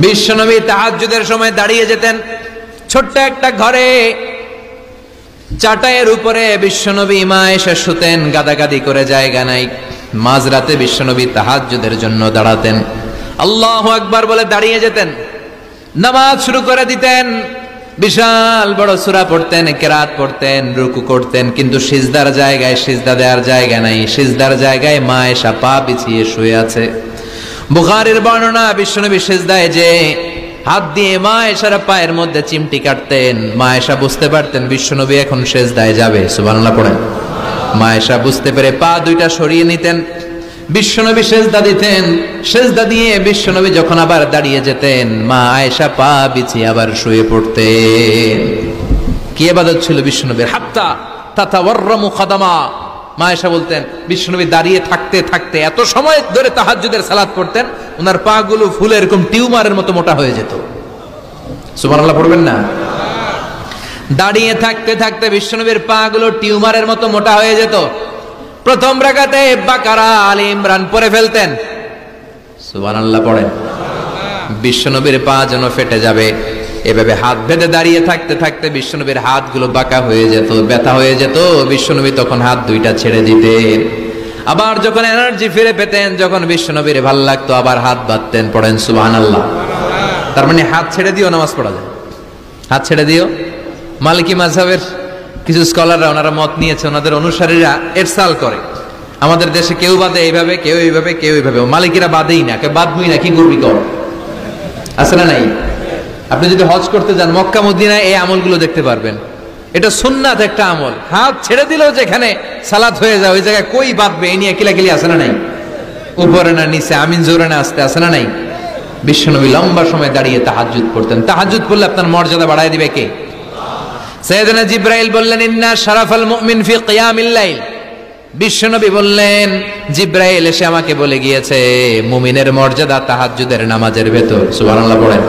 বিশ্বনবী তাহাজ্জুদের সময় দাঁড়িয়ে যেতেন। ছোট্ট একটা ঘরে চাটাইয়ের উপরে বিশ্বনবী মা এসে শুতেন, গাদাগাদি করে জায়গা নাই। মাঝরাতে বিশ্বনবী তাহাজ্জুদের জন্য দাঁড়াতেন, আল্লাহু আকবার বলে দাঁড়িয়ে যেতেন, নামাজ শুরু করে দিতেন। বিশাল বড় সূরা পড়তেন, কিরাত পড়তেন, রুকু করতেন, কিন্তু সিজদার জায়গায় সিজদা দেওয়ার জায়গা নাই। সিজদার জায়গায় মা এসা পা বিছিয়ে শুয়ে আছে। বুখারীর বর্ণনা, বিশ্বনবী সিজদায় যে হাত দিয়ে মা এসার পায়ের মধ্যে চিমটি কাটতেন, মা এসা বুঝতে পারতেন বিশ্বনবী এখন সিজদায় যাবে। সুবহানাল্লাহ পড়েন। মা এসা বুঝতে পেরে পা দুইটা সরিয়ে নিতেন, বিশ্বনবী সিজদা দিতেন। সিজদা দিয়ে বিশ্বনবী যখন আবার দাঁড়িয়ে যেতেন, মা আয়েশা পা বিছিয়ে আবার শুয়ে পড়তেন। কি ইবাদত ছিল বিশ্বনবীর! হাত্তা তাতাওয়াররামু খাদামা। মা আয়েশা বলতেন বিশ্বনবী দাঁড়িয়ে থাকতে থাকতে এত সময় ধরে তাহাজ্জুদের সালাত পড়তেন, ওনার পা গুলো ফুলে এরকম টিউমারের মতো মোটা হয়ে যেত। সুবহানাল্লাহ পড়বেন না? দাঁড়িয়ে থাকতে থাকতে বিশ্বনবীর পা গুলো টিউমারের মতো মোটা হয়ে যেত। প্রথম রাকাতে বাকারা, আলে ইমরান পড়ে ফেলতেন। সুবহানাল্লাহ পড়েন। বিশ্বনবীর পা যেন ফেটে যাবে, এভাবে হাত বেঁধে দাঁড়িয়ে থাকতে থাকতে বিশ্বনবীর হাতগুলো বাঁকা হয়ে যেত, ব্যথা হয়ে যেত। বিশ্বনবী তখন হাত দুইটা ছেড়ে দিতেন। আবার যখন এনার্জি ফিরে পেতেন, যখন বিশ্বনবীর ভাল লাগতো, আবার হাত বাঁধতেন। পড়েন সুবহানাল্লাহ। তার মানে হাত ছেড়ে দিও নামাজ পড়া যায়। হাত ছেড়ে দিও। মালিকি মাযহাবের কিছু স্কলাররা ওনারা মত নিয়েছে, ওনাদের অনুসারীরা এরসাল করে, আমাদের দেশে কেউ বাদে এইভাবে, কেউ এইভাবে, কেউ এইভাবে। মালিকিরা বাদেই না, কেউ বাদবই না, কি করবি কর। আছে না নাই? আপনি যদি হজ করতে যান মক্কা মদিনায়, এই আমলগুলো দেখতে পারবেন। এটা সুন্নাত একটা আমল। হাত ছেড়ে দিলেও যেখানে সালাত হয়ে যায় ওই জায়গায় কই বাঁধবে, এই নিয়ে কিলাকিলি আছে না নাই? উপরে না নিচে, আমিন জোরে না আসতে, আছে না নাই? বিশ্বনবী লম্বা সময় দাঁড়িয়ে তাহাজ্জুদ পড়তেন। তাহাজ্জুদ পড়লে আপনার মর্যাদা বাড়ায় দিবে কে? সাইয়েদনা জিবরাইল বললেন, ইন্না শারাফাল মুমিন ফি কিয়ামিল লাইল। বিশ্বনবী বললেন, জিবরাইল এসে আমাকে বলে গিয়েছে মুমিনের মর্যাদা তাহাজ্জুদের নামাজের ভেতর। সুবহানাল্লাহ পড়েন।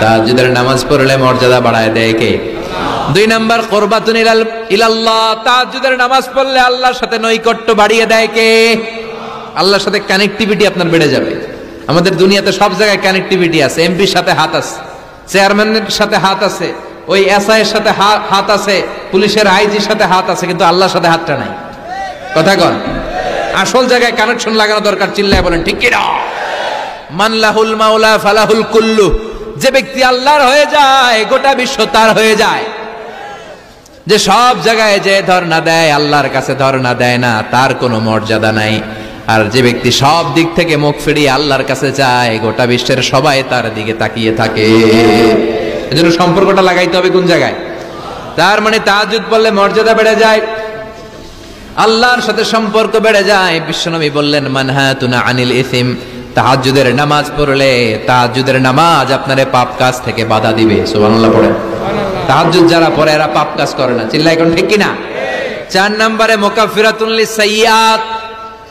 তাহাজ্জুদের নামাজ পড়লে মর্যাদা বাড়ায় দেয় কে? দুই নাম্বার, কুরবাতুন ইলাল্লাহ। তাহাজ্জুদের নামাজ পড়লে আল্লাহর সাথে নৈকট্য বাড়িয়ে দেয় কে? আল্লাহর সাথে কানেক্টিভিটি আপনার বেড়ে যাবে। আমাদের দুনিয়াতে সব জায়গায় কানেক্টিভিটি আছে। এমপির সাথে হাত আছে, চেয়ারম্যানের সাথে হাত আছে, ওই এসআই এর সাথে হাত আছে, পুলিশের আইজির সাথে হাত আছে, কিন্তু আল্লাহর সাথে হাতটা নাই। কথা কন। আসল জায়গায় কানেকশন লাগানো দরকার। চিল্লায় বলেন ঠিক কি না? মান লাহুল মাওলা ফালাহুল কুল্লু। যে ব্যক্তি আল্লাহর হয়ে যায়, গোটা বিশ্ব তার হয়ে যায়। যে সব জায়গায় যে ধর্ণা দেয়, আল্লাহর কাছে ধর্ণা দেয় না, তার কোনো মর্যাদা নাই। আর যে ব্যক্তি সব দিক থেকে মুখ ফিরিয়ে আল্লাহর কাছে যায়, গোটা বিশ্বের সবাই তার দিকে তাকিয়ে থাকে। এজন্য সম্পর্কটা লাগাইতে হবে কোন জায়গায়? তার মানে তাহাজ্জুদ পড়লে মর্যাদা বেড়ে যায়, আল্লাহর সাথে সম্পর্ক বেড়ে যায়। বিশ্বনবী বললেন, মানহাতুনা আনিল ইসিম। তাহাজ্জুদের নামাজ পড়লে, তাহাজ্জুদের নামাজ আপনারে পাপ কাজ থেকে বাধা দিবে। সুবহানাল্লাহ পড়েন। তাহাজ্জুদ যারা পড়ে এরা পাপ কাজ করে না। চিল্লায় কোন ঠিক কি না? 4 নম্বরে মুকাফফিরাতুন লিসাইয়্যাত।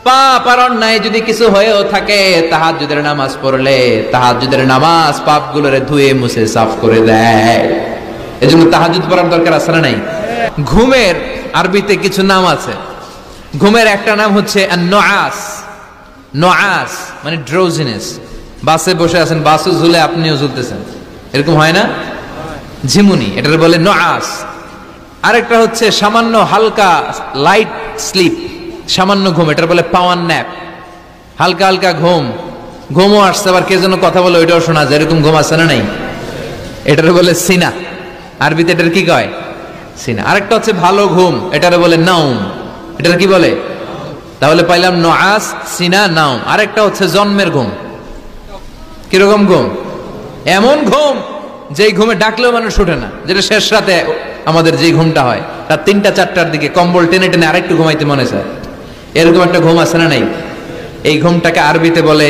পাপ আর অন্যায় যদি কিছু হয়েও থাকে, তাহাজ্জুদের নামাজ পড়লে তাহাজ্জুদের নামাজ পাপগুলোরে ধুয়ে মুছে সাফ করে দেয়। এজন্য তাহাজ্জুদ পড়ার দরকার আছে না নাই? ঘুমের আরবিতে কিছু নাম আছে। ঘুমের একটা নাম হচ্ছে আন-নুআস। নুআস মানে ড্রোজিনেস। বাসে বসে আছেন, বাসও ঝুলে আপনিও ঝুলতেছেন, এরকম হয় না? ঝিমুনি, এটার বলে নুআস। আরেকটা হচ্ছে সামান্য হালকা লাইট স্লিপ, সামান্য ঘুম, এটার বলে পাওয়ার ন্যাপ। হালকা হালকা ঘুম, ঘুমও আসছে, আবার কে যেন কথা বলে ওইটাও শোনা যায়, এরকম ঘুম আছে না নাই? এটার বলে সিনা। আরবিতে এটার কি কয়? সিনা। আরেকটা হচ্ছে ভালো ঘুম, এটার বলে নাউম। এটার কি বলে? তাহলে পাইলাম নুআস, সিনা, নাউম। আরেকটা হচ্ছে জন্মের ঘুম। কিরকম ঘুম? এমন ঘুম যেই ঘুমে ডাকলেও মানুষ উঠে না, যেটা শেষ রাতে আমাদের যে ঘুমটা হয়, রাত 3টা-4টার দিকে কম্বল টেনে টেনে আরেকটু ঘুমাইতে মনে চায়, এরকম একটা ঘুম আছে না নাই? এই ঘুমটাকে আরবিতে বলে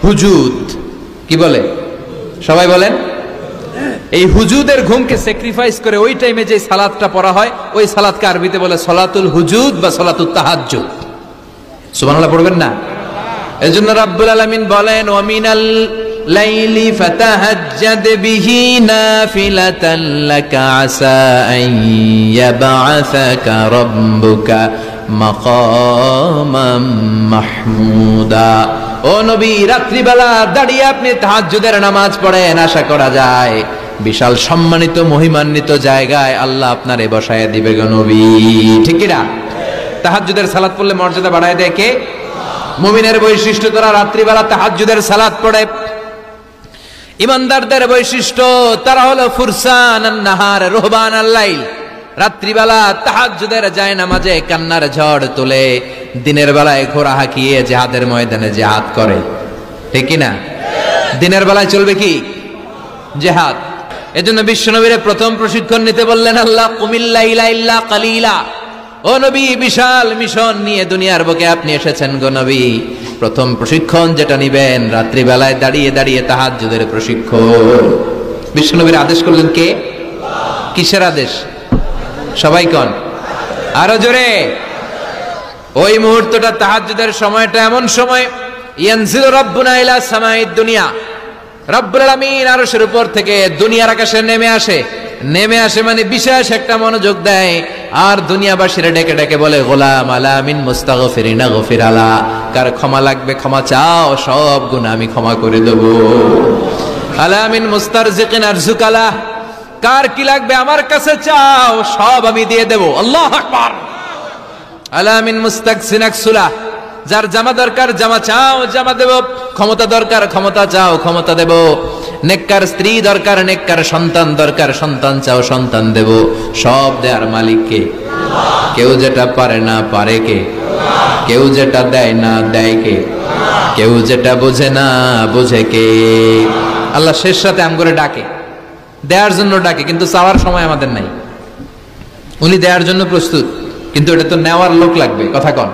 হুজুদ। কি বলে? সবাই বলেন। এই হুজুদের ঘুমকে স্যাক্রিফাইস করে ওই টাইমে যে সালাতটা পড়া হয়, ওই সালাতকে আরবিতে বলে সলাতুল হুজুদ বা সলাতুত তাহাজ্জুদ। সুবহানাল্লাহ পড়বেন না? এজন্য রাব্বুল আলামিন বলেন, ওয়া মিনাল লাইলি ফাতাহাজ্জাদ বিহি নাফিলাতান লাকা আসা আন ইয়াবআসাকা রাব্বুকা মাকামাম মাহমুদা। ও নবী, রাত্রিবেলা দাঁড়িয়ে আপনি তাহাজ্জুদের নামাজ পড়েন, আশা করা যায় বিশাল সম্মানিত মহিমান্বিত জায়গায় আল্লাহ আপনারে বসায় দিবে গো নবী। ঠিক কি না? তাহাজ্জুদের সালাত পড়লে মর্যাদা বাড়ায় দেয় কে? মুমিনের বৈশিষ্ট্য, তারা রাত্রিবেলা তাহাজ্জুদের সালাত পড়ে। ইমানদারদের বৈশিষ্ট্য, তারা হলো ফুরসান আন-নাহার রুহবান আল-লাইল। রাত্রিবেলা তাহাজ্জুদের যায় নামাজে কান্নার ঝড় তোলে, দিনের বেলায় ঘোড়া হাঁকিয়ে জিহাদের ময়দানে জিহাদ করে। ঠিক কি না? দিনের বেলায় চলবে কি? জিহাদ। এজন্য বিশ্বনবীর প্রথম প্রশিক্ষণ নিতে বললেন আল্লাহ, কুমিল লাইলা ইল্লা কালিলা। ও নবী, বিশাল মিশন নিয়ে দুনিয়ার বুকে আপনি এসেছেন গো নবী। প্রথম প্রশিক্ষণ যেটা নিবেন, রাত্রিবেলায় দাঁড়িয়ে দাঁড়িয়ে তাহাজ্জুদের প্রশিক্ষণ। বিশ্বনবীর আদেশ করলেন কে? কিসের আদেশ? সবাই কোন? আরো জোরে। ওই মুহূর্তটা তাহাজ্জুদের সময়টা এমন সময়, ইয়ানজিলু রাব্বুনা ইলা সামাইদ দুনিয়া, রব্বুল আলামিন আরশের উপর থেকে দুনিয়ার আকাশে নেমে আসে। নেমে আসে মানে বিশেষ একটা মনোযোগ দেয়, আর দুনিয়াবাসীরা ডেকে ডেকে বলে, গোলাম আলা মিন মুস্তাগফিরিনা গফির আলা, কার ক্ষমা লাগবে ক্ষমা চাও, সব গুনাহ আমি ক্ষমা করে দেব। আলা মিন মুস্তারজিকিন আরজুকালা, কার কি লাগবে আমার কাছে চাও, সব আমি দিয়ে দেব। আল্লাহু আকবার। আলা মিন মুস্তাকসিন আকসুলা, যার জামা দরকার জামা চাও, জামা দেব। ক্ষমতা দরকার ক্ষমতা চাও, ক্ষমতা দেব। নেককার স্ত্রী দরকার, নেককার সন্তান দরকার, সন্তান চাও, সন্তান দেব। সব দেয়ার মালিক কে? কেউ যেটা পারে না পারে কে? কেউ যেটা দেয় না দেয় কে? কেউ যেটা বোঝে না বোঝে কে? আল্লাহ শেষ রাতে আম করে ডাকে, দেয়ার জন্য ডাকে, কিন্তু চাওয়ার সময় আমাদের নাই। উনি দেয়ার জন্য প্রস্তুত, কিন্তু এটা তো নেওয়ার লোক লাগবে। কথা কন।